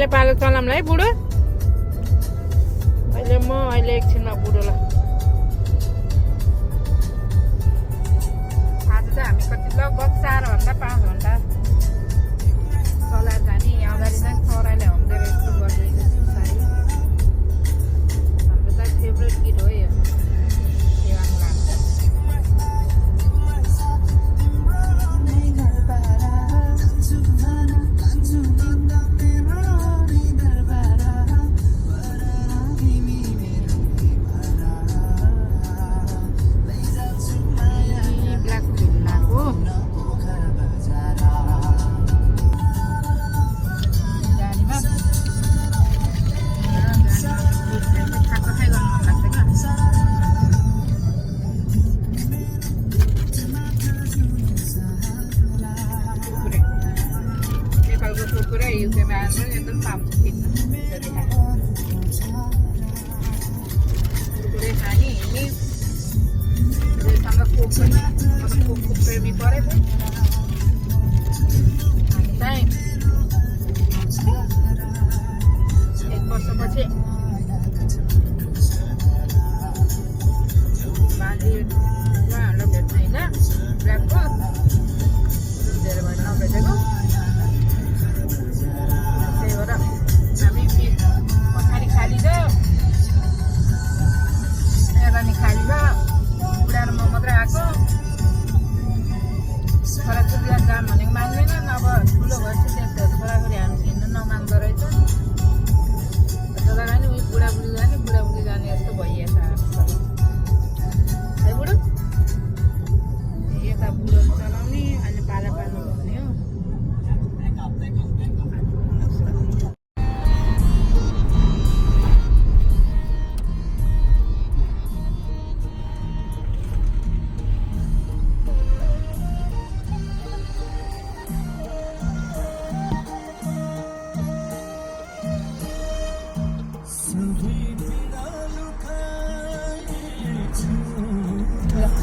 पाले पाले चलाउँला है बुढो। अहिले एकछिनमा बुढोलाई आज चाहिँ हामी कति लगभग 4 घन्टा 5 घन्टा चलाएर जाने। अगाडि चाहिँ चराइले हुँदै रहेछ गर्दैछ सुसारी। हाम्रो चाहिँ फेभरेट गीत हो यो सेवाङ लान्छ।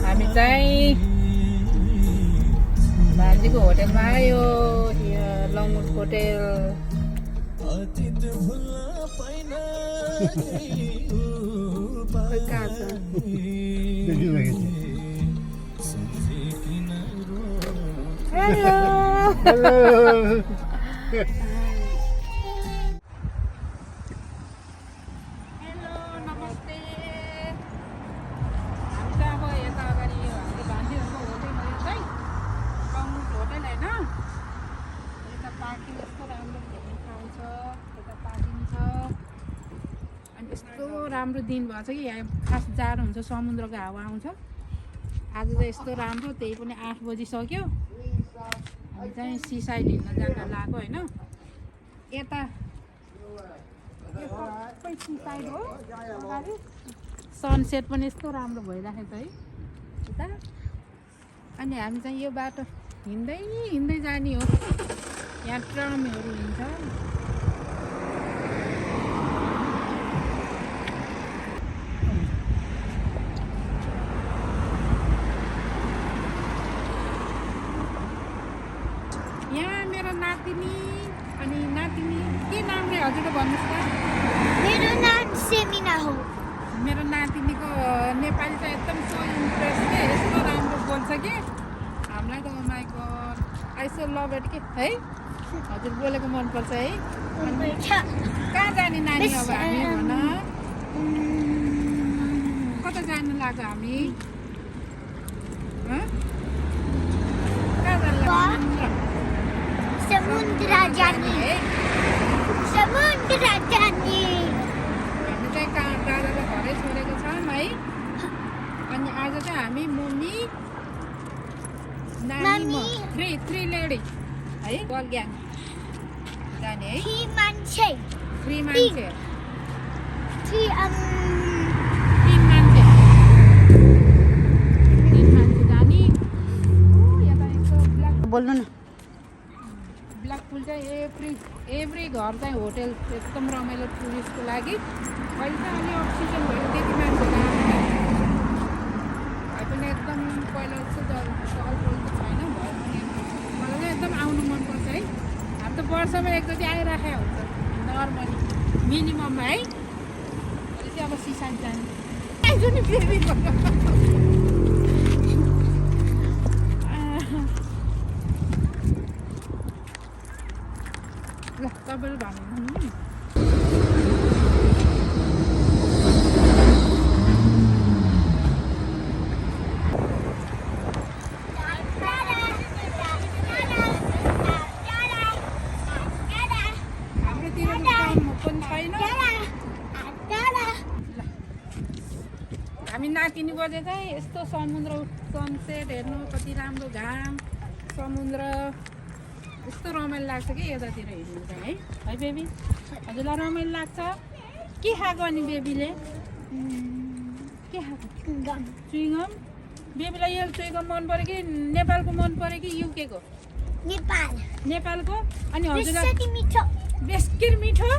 हामी चाहिँ भान्जीको होटेलमा आयो। लङमुट होटेल कहाँ छ? हेलो राम्रो दिन भएछ कि यहाँ खास जाडो हुन्छ, समुद्रको हावा आउँछ। आज चाहिँ यस्तो राम्रो, त्यही पनि 8 बजिसक्यो। हामी चाहिँ सिसाइड हिँड्न जान लागेको होइन। यता सबै सिसाइड हो। सनसेट पनि यस्तो राम्रो भइराखेको छ है यता। अनि हामी चाहिँ यो बाटो हिँड्दै हिँड्दै जाने हो। यहाँ ट्रमहरू हिँड्छ। के नाम रे हजुरको भन्नुहोस् त? मेरो नाम सेमिना हो। मेरो नातिनीको नेपाली चाहिँ एकदम सो इम्प्रेस के यस्तो राम्रो बोल्छ कि हामीलाई त my god I so love it के है। हजुर बोलेको मनपर्छ है। कहाँ जाने नानी अब हामी भन? कता जानु लाग्यो हामी? कहाँ जानु लाग्यो? समुद्र जाने है। समुद्र जाने। हामी चाहिँ कहाँ दादालाई घरै छोडेको छौँ है। अनि आज चाहिँ हामी मम्मी नानी थ्री लेडी है बल ग्याङ जाने है। 3 मान्छे। 3 मान्छे। 3 मान्छे जाने। यता यसो ब्ल्याक बोल्नु न। ब्ल्याक पुल चाहिँ एभ्री घर चाहिँ होटेल एकदम रमाइलो टुरिस्टको लागि। अहिले चाहिँ अलि अक्सिजन भयो, त्यति मान्छेहरू आएन। पनि एकदम पहिला जस्तो चलचल त छैन भयो भने मलाई चाहिँ एकदम आउनु मनपर्छ है। हामी त वर्षमा एकचोटि आइराखेको हुन्छ। मिनिमम है चाहिँ अब सिसान जाने नि बेबी ल तपाईँले भन्नु हामी नातिनी बजे चाहिँ यस्तो समुद्र सनसेट हेर्नु कति राम्रो घाम समुद्र यस्तो रमाइलो लाग्छ कि यतातिर हेर्नु चाहिँ है बेबी हजुरलाई रमाइलो लाग्छ के खाएको अनि बेबीले के खाएको चुइङम बेबीलाई यो चुइङम मन पऱ्यो कि नेपालको मन पऱ्यो कि युकेको नेपालको अनि हजुरलाई बेस्किर मिठो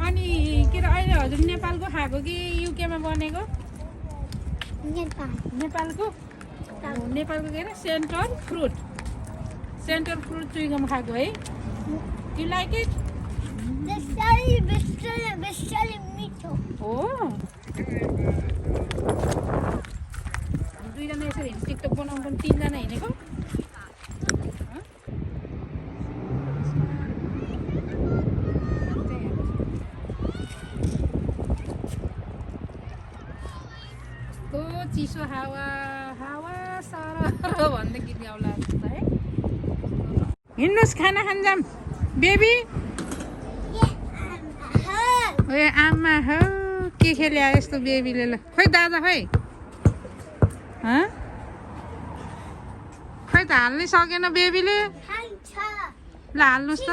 अनि के अरे अहिले हजुर नेपालको खाएको कि युकेमा बनेको नेपालको नेपालको के अरे सेन्टर फ्रुट चुइङम खाएको है यु लाइक इट हो दुईजना यसरी टिकटक बनाउनु पनि तिनजना हिँडेको चिसो हावा सारा भन्दाखेरि आउला है हिँड्नुहोस् खाना खान जाम बेबी ए आमा हो के खेल्या यस्तो बेबीले ल खोइ दादा खोइ खोइ त हाल्नै सकेन बेबीले ल हाल्नुहोस् त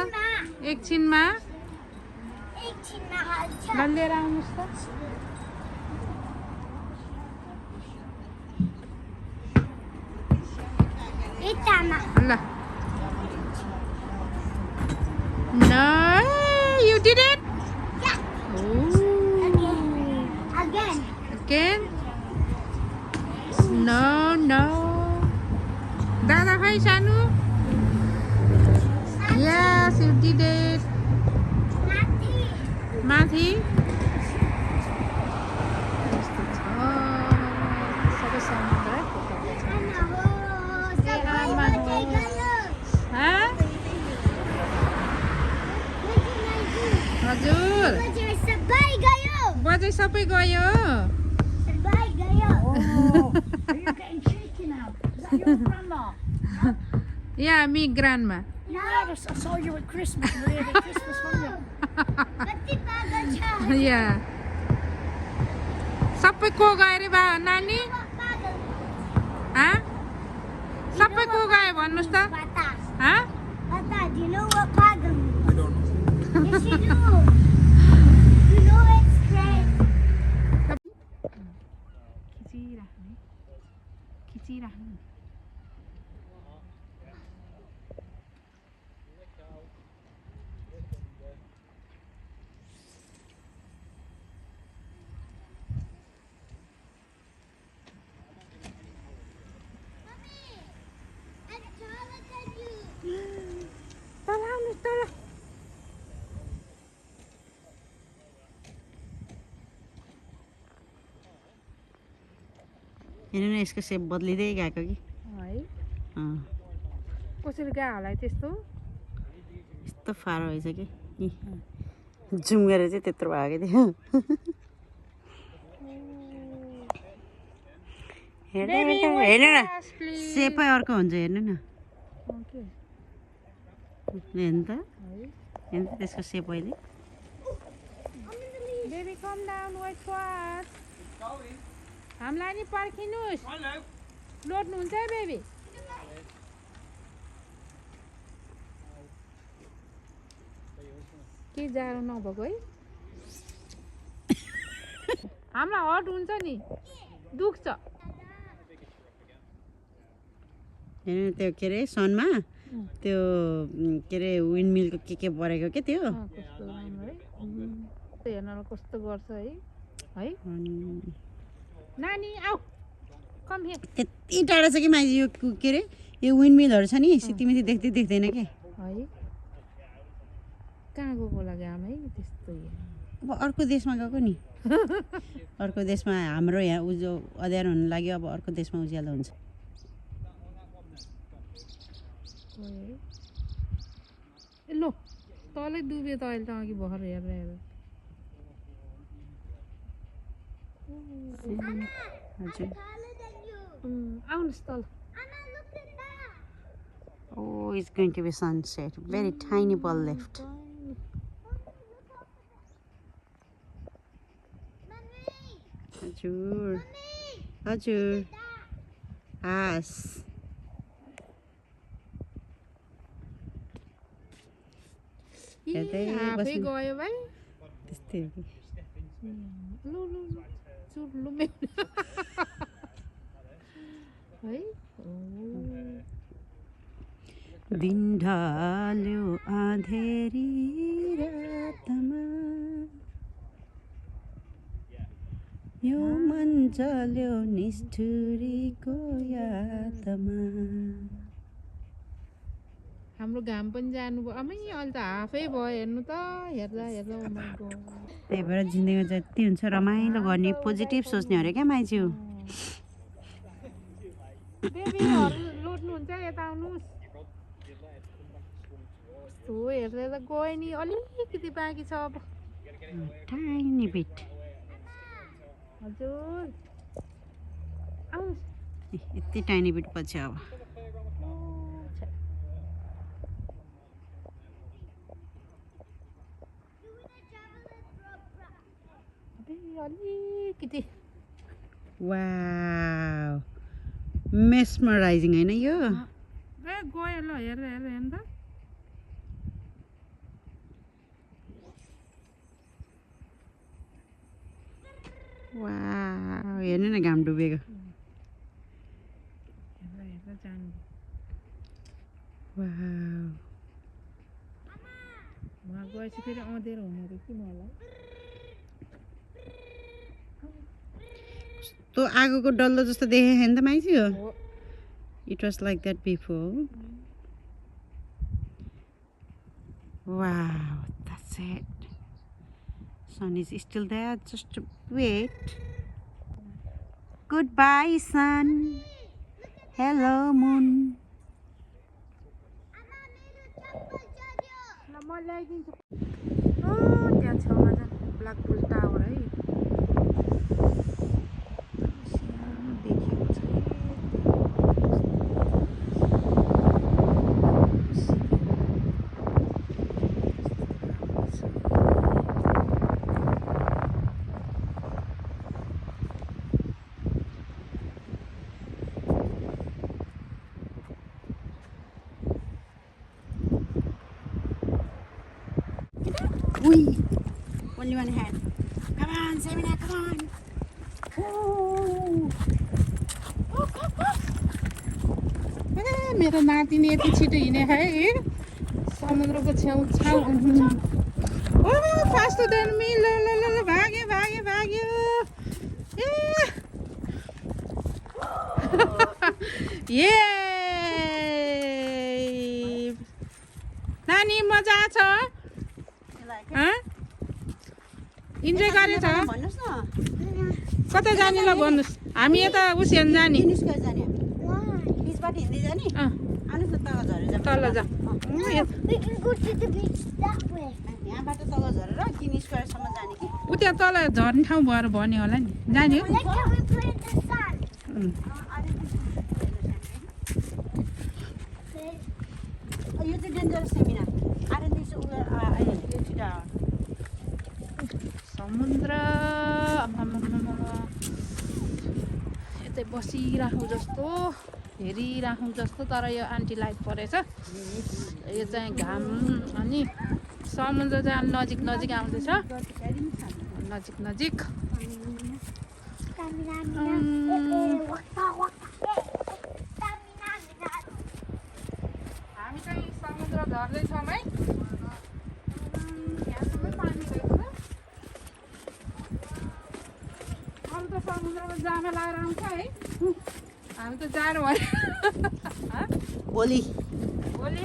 एकछिनमा ल लिएर आउनुहोस् त Allah. No, you did it? Yeah. Oh. Again? No. Dada, hi, Shanu. Yes, you did it. Mati. हजुर बजे सबै गयो Yeah, me grandma. I saw you at Christmas. Christmas one Yeah. सबै को गयो रे बा नानी सबै को गयो भन्नुस् त Pata, do you know what pagan means? I don't know. Yes, you do. You know it's great. खिचिराख्ने हेर्नु न यसको सेप बदलिँदै गएको कि है कसरी गयो होला त्यस्तो यस्तो फारो रहेछ कि जुम गरेर चाहिँ त्यत्रो भएको थियो हेर्नु न सेपै अर्को हुन्छ हेर्नु न हेर्नु त त्यसको सेप अहिले baby come down wait for हामीलाई नि पर्खिनुहोस् लोड्नुहुन्छ है बेबी के जाडो नभएको है हामीलाई हट हुन्छ नि दुख्छ हेर्नु त्यो के अरे सनमा त्यो के अरे विन्ड मिलको के परेको के त्यो कस्तो राम्रो है हेर्नलाई कस्तो गर्छ है नानी आऊ कम हियर त्यति टाढा छ कि माइजी यो के अरे यो विन्ड मिलहरू छ नि सिटिमिति देख्दैन के है कहाँ गएको होला घाम है त्यस्तो अब अर्को देशमा गएको नि अर्को देशमा हाम्रो यहाँ उजो अँध्यारो हुन लाग्यो अब अर्को देशमा उज्यालो हुन्छ ए लो तलै डुब्यो त अहिले त अघि भर्खर हेरेर हेरेर हजुर Taller than you. आउनुहोस् तल Anna, look at that. Oh, it's going to be sunset. Very tiny ball left. Mommy, Hajur. mommy, Hajur. that. Has. हेर्दै आफै बस्नु। गयो भाइ त्यस्तै हो कि। लु लु लु चुर लुमे है दिन ढल्यो अँधेरी रातमा यो मन जल्यो निष्ठुरीको यादमा हाम्रो घाम पनि जानुभयो अमै अहिले त हाफै भयो हेर्नु त हेर्दा हेर्दा oh my God। त्यही भएर जिन्दगीमा जति हुन्छ रमाइलो गर्ने पोजिटिभ सोच्ने अरे क्या माइजू बेबीहरू लोड्नुहुन्छ यता आउनुहोस् कस्तो हेर्दै त गयो नि अलिकति बाँकी छ अब टाइनी बिट हजुर आउनुहोस् यति टाइनी बिट पछि अब अलिकति वाउ मेस्मराइजिङ होइन यो ए गयो ल हेरेर हेरेर हेर्नु त वाउ हेर्नु न घाम डुबेको हेर्दा हेर्दा जानु वाउ उहाँ गएपछि फेरि अँधेरो हुने रहेछ किन होला कस्तो आगोको डल्लो जस्तो देखेको नि त माइजू हो it was like that before wow that's it sun is still there, just wait. Goodbye sun. Hello moon. ल म ल्याइदिन्छु त्यहाँ छेउमा चाहिँ ब्ल्याक बुल टावर है सानो देखिएको छ Ui, only one hand. Come on, Semina, come on. मेरो नातिनी यति छिटो हिँडे है समुद्रको छेउछाउ ओ फास्ट देन मी ल ल ल ल भाग्यो भाग्यो भाग्यो ए नानी मजा छ इन्जोय गरेछ भन्नुहोस् न कता जाने ल भन्नुहोस् हामी यता उसियान जाने निस्केर जाने हामी बिचबाट हिँड्दै जाने आउनुहोस् न तल झरेर जाऊँ तल जा We can go to the beach that way. यहाँबाट तल झरेर किनी स्क्वायरसम्म जाने कि उ त्यहाँ तल झर्ने ठाउँ भएर भन्यो होला नि जाने हो Like how we play in the sun. यो चाहिँ डेन्जरस सेमिना आरएनडी समुद्र यतै बसिराखौँ जस्तो हेरिराखौँ जस्तो तर यो आन्टी लाइट परेछ यो चाहिँ घाम अनि समुद्र चाहिँ नजिक नजिक आउँदैछ नजिक नजिक हामी चाहिँ समुद्र झर्दैछौँ है यहाँसम्मै पानी रहेछ अरू त समुद्रमा जामा लगाएर आउँछ है हामी त जाडो भयो भोलि भोलि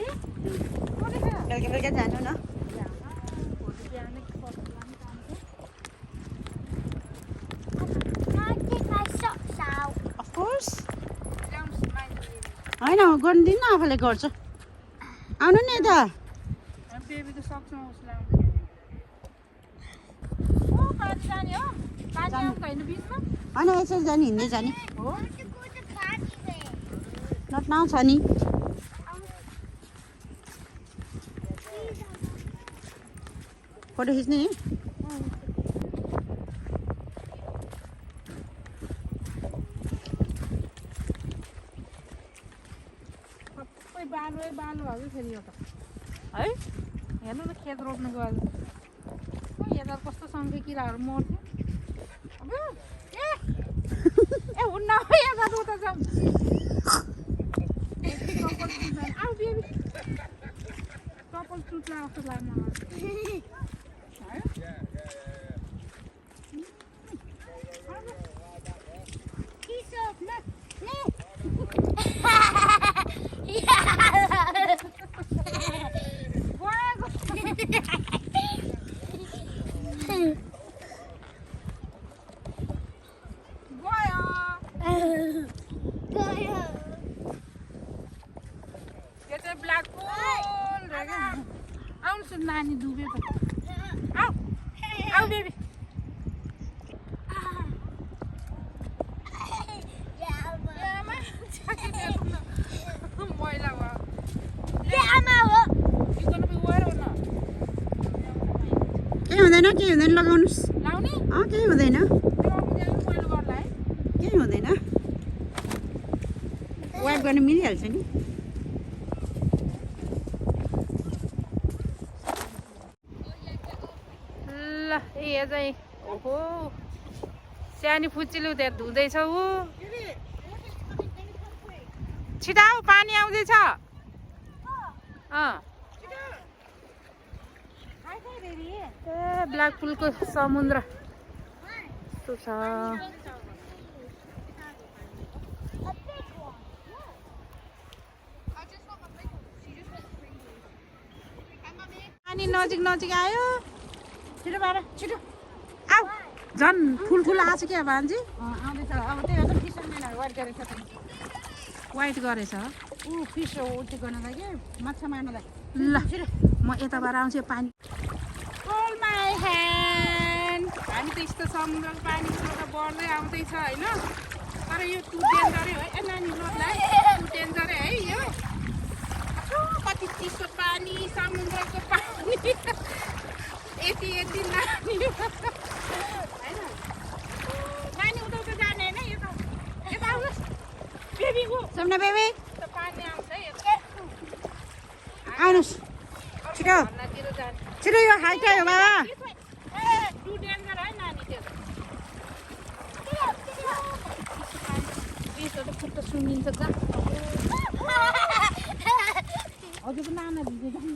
बेलुका बेलुका जानु न किन गर्नु दिन्न आफूले गर्छ आउनु नि यता बेबी त सक्छ उसलाई ओ पानी जाने हो पानी आउँछ होइन बिचमा होइन यसरी जाने हिँड्दै जाने हो नटनाउ छ नि फोटो खिच्ने नि सबै बालु भयो फेरि यो त है हेर्नु त खेत रोप्नु गयो यता कस्तो सँगै किराहरू मर्थ्यो ए हुन्न यता उता जाउँ आऊ बेबी कपाल चुट्ला जस्तो लाग्नु नानी डुब्यो त आऊ आऊ बेबी मैला केही हुँदैन लगाउनुहोस् लाउने केही हुँदैन मैलो गर्ला है केही हुँदैन वाइप गर्न मिलिहाल्छ नि ल ए चाहिँ ओहो सानो फुच्चिलो त्यहाँ धुँदैछ ऊ छिटाउ पानी आउँदैछ ए ब्ल्याक पुलको समुद्र यस्तो छ पानी नजिक नजिक आयो छिटो बाह्र छिटो आऊ झन् फुल आएको छ क्या भान्जी आउँदैछ अब त्यही हो त फिसरम्यानहरू वाइट गरेको छ वाइट गरेछ ऊ फिस उल्टी गर्नलाई कि माछा मार्नलाई ल म यताबाट आउँछु पानी होल्ड माई ह्यान्ड हामी त यस्तो समुद्रको पानीबाट बढ्दै आउँदैछ होइन तर यो टु डेन्जरै हो ए नानी लोडलाई टु डेन्जरै है यो कति चिसो पानी समुद्रको पानी यति नानी होइन नानी उता जाने होइन यता आउनुहोस् बेबीको सपना बेबी पानी आउँछ है आउनुहोस् छिटो छिटो यो हाइट हो बाबा टु डेन्जर है नानी त्यो त खुट्टा सुनिन्छ त हजुरको नाना भिज्दै जानु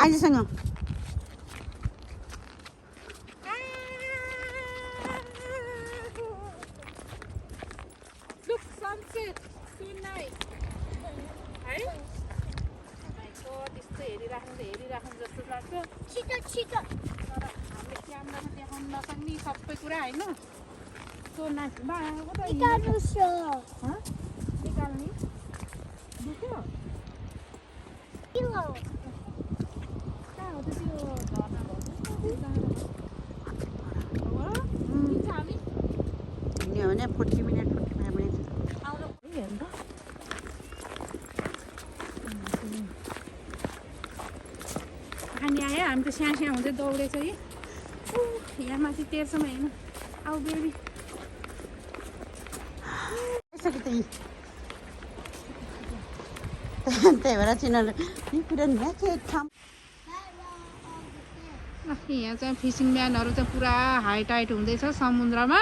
आइजसँग Look, sunset, so nice. है त्यस्तो हेरिराख्नु जस्तो लाग्छ छिटो छिटो तर हामीले क्यामेरामा देखाउनु नसक्ने सबै कुरा होइन सो नाइस निकाल्नुहोस् यो निकाल्ने दुख्यो किलो कहाँ हो त त्यो झर्ना हामी हिँड्यो भने 40 मिनट 45 मिनट आउनु हेर्नु त पानी आयो हामी त स्याहाँ हुँदै दौडेछ कि यहाँ माथि तेर्सम्म हेर्नु आऊ बेबी त्यही भएर तिनीहरू यहाँ चाहिँ फिसिङ म्यानहरू चाहिँ पुरा हाई टाइट हुँदैछ समुद्रमा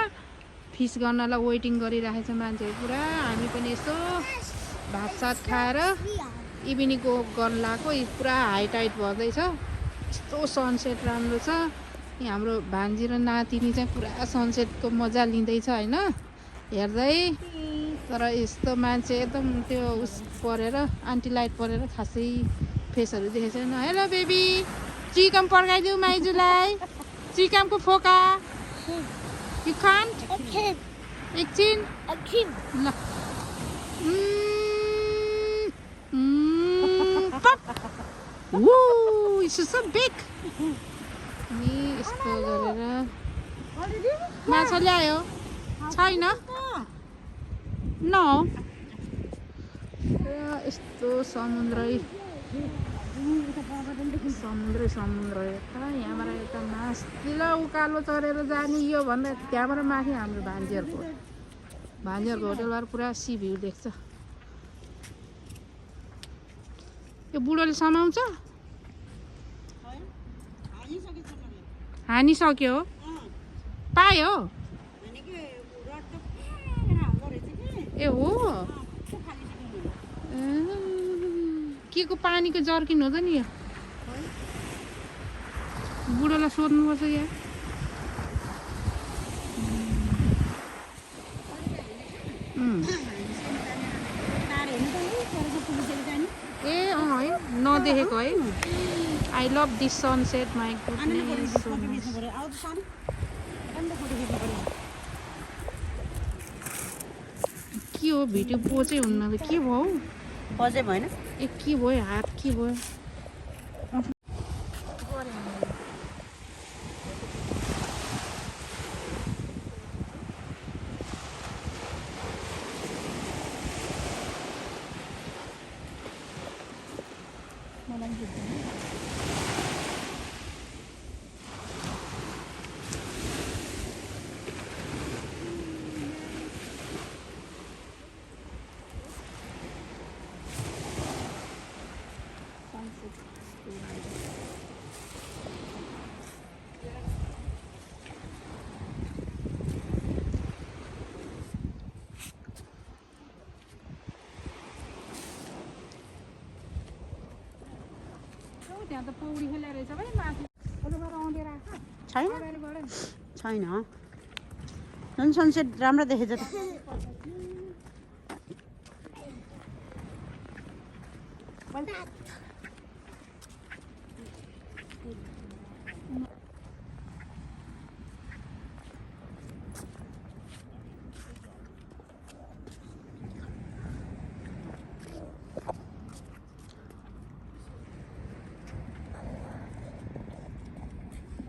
फिस गर्नलाई वेटिङ गरिरहेको छ मान्छेहरू पुरा हामी पनि यसो भातसात खाएर इभिनिङ वक गर्न लगाएको पुरा हाई टाइट भर्दैछ यस्तो सनसेट राम्रो छ यहाँ हाम्रो भान्जी र नातिनी चाहिँ पुरा सनसेटको मजा लिँदैछ होइन हेर्दै तर यस्तो मान्छे एकदम त्यो उस परेर आन्टी लाइट परेर खासै फेसहरू देखेको छैन हेलो बेबी चिकन पड्काइदिऊ माइजूलाई सिकामको फोका यु कान्ट Akin. एकछिन Akin. ल पप वो इट्स सो बिग नि यस्तो गरेर माछा ल्यायो छैन न यस्तो समुद्रै यता यहाँबाट यता मास्तिर उकालो चढेर जाने यो भन्दा त्यहाँबाट माथि हाम्रो भान्जीहरूको होटलबाट पुरा सी भ्यू देख्छ यो बुढोले समाउँछ हानिसक्यो पायो ए हो के को पानीको जर्किन हो त नि यो बुढोलाई सोध्नुपर्छ यहाँ ए अँ है नदेखेको है I love this sunset my goodness के हो भिडियो पोचै हुन्न त के भयो पजे भएन ए के भयो हात के भयो त्यहाँ त पौडी खेल्ने रहेछ भाइ माथि आउँदै राख छैन झन् सनसेट राम्रो देखेछ त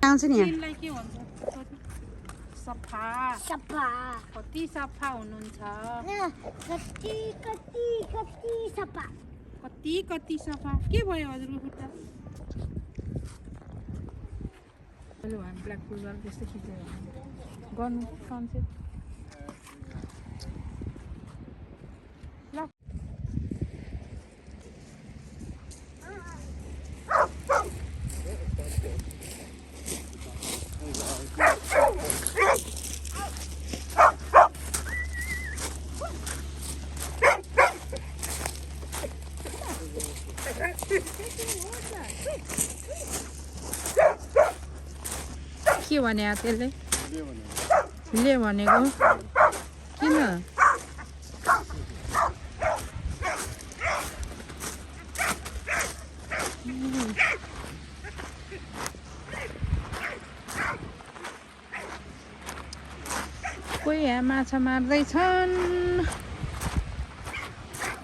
आउँछ नि यहाँ तिनलाई के भन्छ सफा Sapa. कति सफा हुनुहुन्छ Kati sapa. कति सफा के भयो हजुरको खुट्टा अहिले हामी ब्ल्याक पुल गरेर त्यस्तो खिचेर गर्नु सनसेट ल के भने त्यसले ले भनेको किन कोही यहाँ माछा मार्दैछन्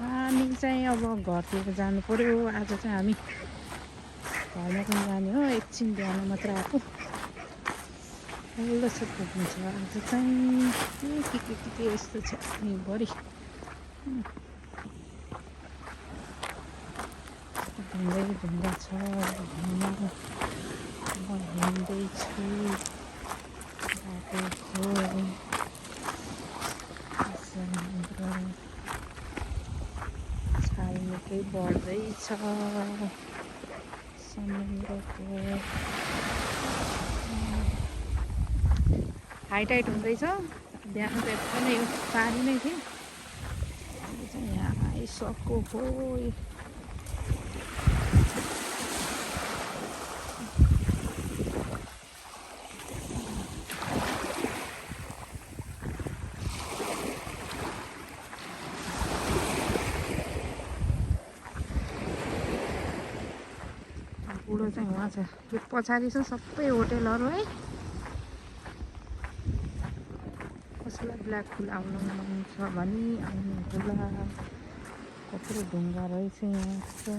हामी चाहिँ अब घरतिर जानु पर्यो आज चाहिँ हामी घरमा पनि जाने हो एकछिन बिहान मात्र आएको बल्ल चाहिँ पुग्नु छ आज चाहिँ के यस्तो छ भरि ढुङ्गा छ हिँड्दैछु छाल निकै बढ्दैछ समुद्रको हाइट हुँदैछ बिहान त एकदमै पानी नै थियो अहिले चाहिँ यहाँ आइसक्यो हो बुढो चाहिँ उहाँ छ यो पछाडि छ सबै होटेलहरू है ब्ल्याक फुल आउनु मन छ भने आउनु होला। कत्रो ढुङ्गा रहेछ यहाँ कस्तो।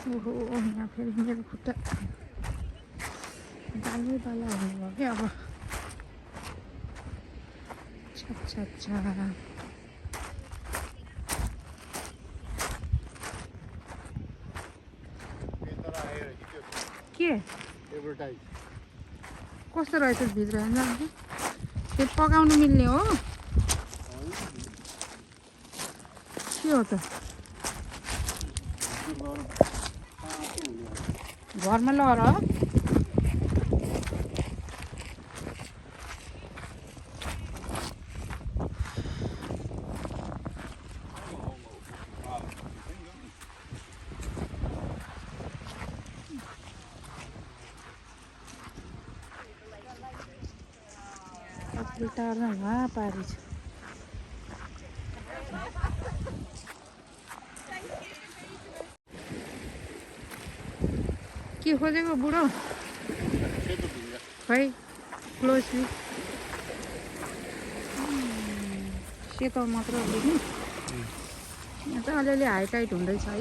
ओहो यहाँ फेरि मेरो खुट्टा बालै बाला हुनुभयो क्या अब। अच्छा अच्छा के कस्तो रहेछ भित्र त्यो पकाउनु मिल्ने हो के हो त? घरमा लर टाढा भा पारी छ। के खोजेको बुढो खै क्लोजली सेतो मात्र देख्नु। यहाँ चाहिँ अलिअलि हाई टाइट हुँदैछ है।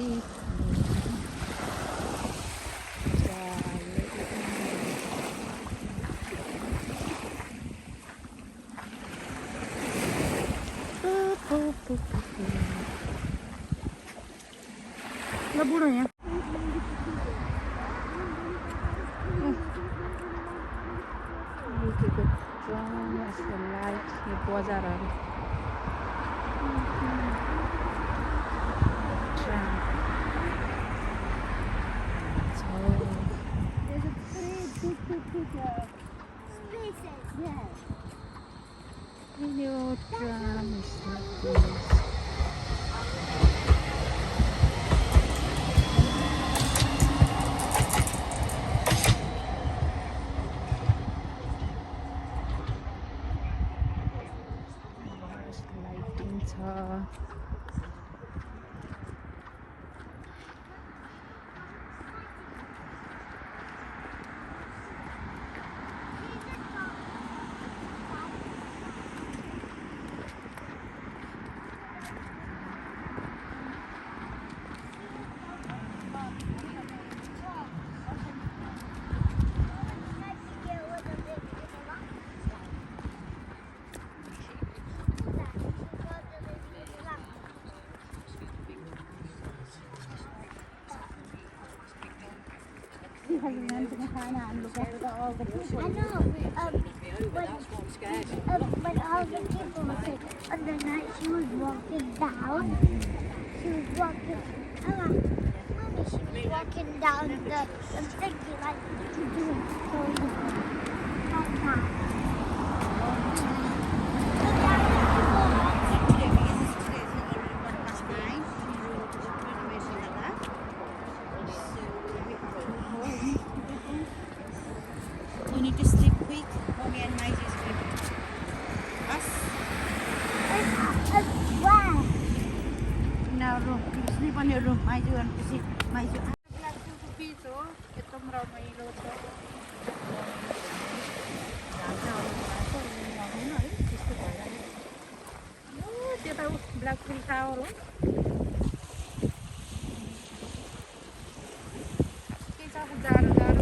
ल बुढो यहाँ लाइट यो बजारहरू लाइटिङ छ। I know. When all the people said on the night she was walking down, she was walking. Mommy, she was walking down the. I'm thinking like to do it so like that. You need to sleep quick. Mommy and Maisie is sleeping. Us? Where? In our room. You sleep on your room. Maisie want to sleep. Maisie. बीच हो एकदम रमाइलो छ। त्यो त black feel tower हो। के छ अब जाडो जाडो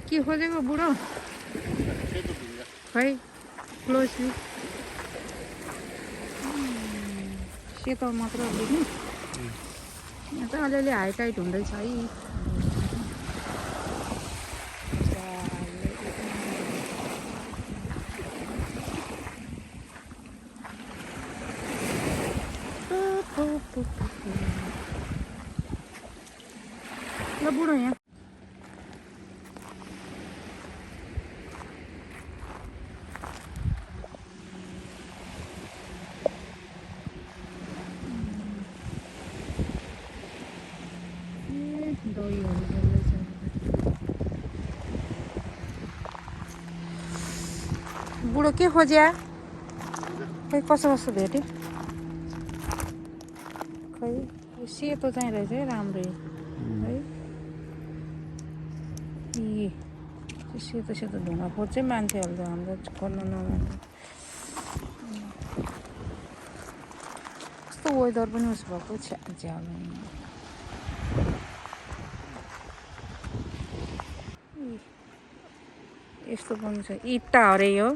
के खोजेको बुढो खै क्लोजली सेतो मात्र देख्नु। यहाँ चाहिँ अलिअलि हाई टाइट हुँदैछ है। ल बुढो यहाँ बुढो के खोज्या खै कसो कसो भेट्यो खै यो सेतो चाहिँ रहेछ है राम्रै है ए त्यो सेतो सेतो ढुङ्गा खोज्छ मान्छेहरू त हाम्रो खोल्न नमान्ने कस्तो वेदर पनि उस भएको झ्याल यस्तो पनि छ इट्टा अरे यो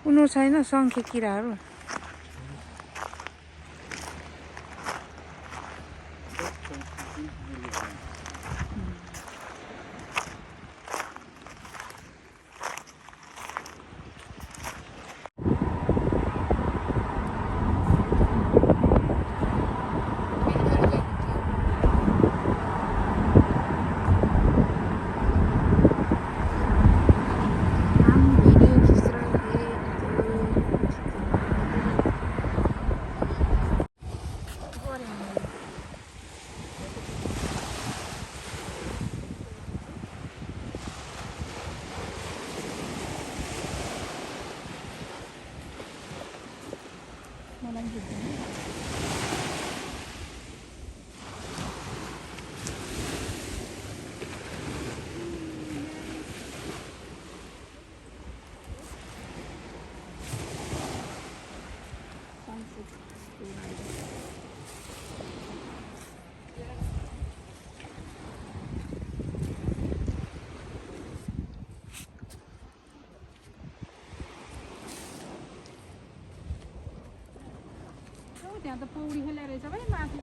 कुनो छैन सङ्खे किराहरू त्यहाँ त पौडी खेला रहेछ भाइ माथि